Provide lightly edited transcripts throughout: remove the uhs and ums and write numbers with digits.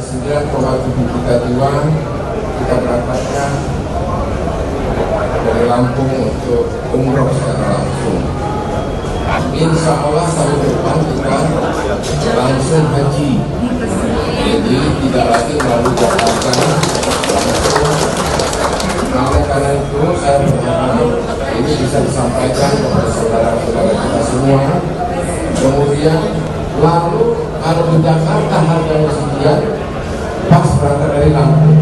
9,7 juta jiwa kita berangkatkan dari Lampung untuk umroh secara langsung. Insya Allah tahun depan kita langsung haji, jadi tidak lagi melalui Jakarta langsung. Oleh karena itu saya berharap ini bisa disampaikan kepada saudara-saudara kita semua. Kemudian lalu kalau di Jakarta harganya sekian, pas berangkat dari Lampung,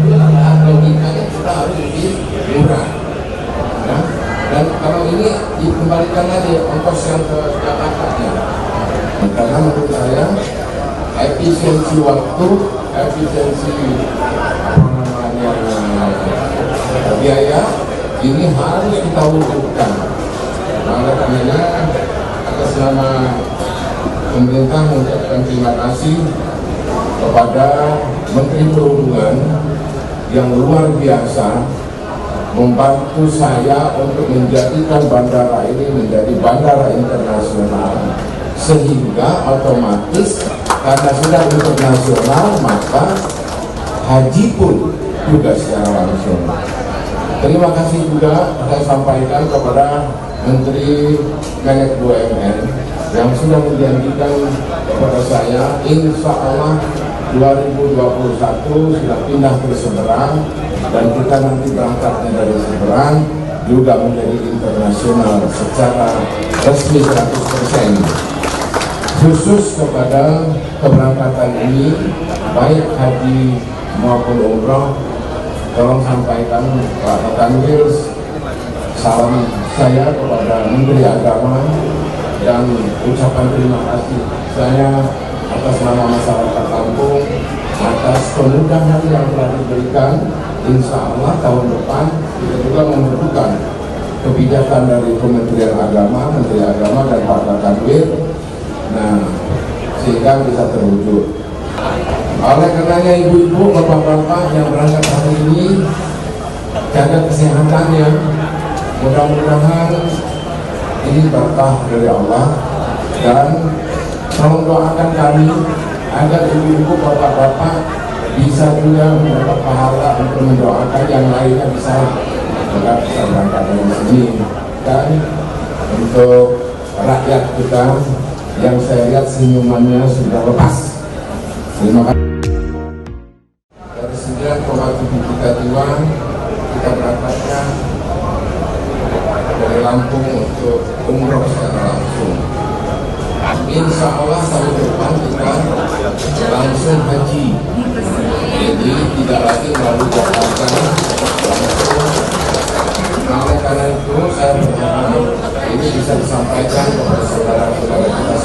logikanya kita harus lebih murah. Ya? Dan kalau ini dikembalikan lagi ongkos yang ke Jakarta, ya. Karena menurut saya efisiensi waktu, efisiensi biaya ini harus kita wujudkan. Oleh karenanya atas nama pemerintah mengucapkan terima kasih kepada Menteri Perhubungan yang luar biasa membantu saya untuk menjadikan bandara ini menjadi bandara internasional, sehingga otomatis karena sudah internasional maka haji pun juga secara langsung. Terima kasih juga saya sampaikan kepada Menteri Kementerian BUMN yang sudah menjanjikan kepada saya, insya Allah 2021 sudah pindah ke Seberang, dan kita nanti berangkatnya dari Seberang juga menjadi internasional secara resmi 100%. Khusus kepada keberangkatan ini, baik haji maupun umroh, tolong sampaikan Pak Tanwir salam saya kepada Menteri Agama dan ucapan terima kasih saya atas nama masyarakat Lampung atas kemudahan yang telah diberikan. Insya Allah tahun depan kita juga membutuhkan kebijakan dari Kementerian Agama, Menteri Agama dan Pak Tanwir, nah sehingga bisa terwujud. Oleh karenanya ibu-ibu, bapak-bapak yang berangkat hari ini, jaga kesehatannya. Mudah-mudahan ini berkah dari Allah, dan tolong doakan kami agar ibu-ibu, bapak-bapak bisa juga mendapat pahala untuk mendoakan yang lainnya bisa berangkat dari sini. Dan untuk rakyat kita yang saya lihat senyumannya sudah lepas. Terima kasih. Dari 9,7 juta jiwa kita berangkatkan dari Lampung untuk umroh secara langsung. Insya Allah tahun depan kita langsung haji, jadi tidak lagi melalui Jakarta.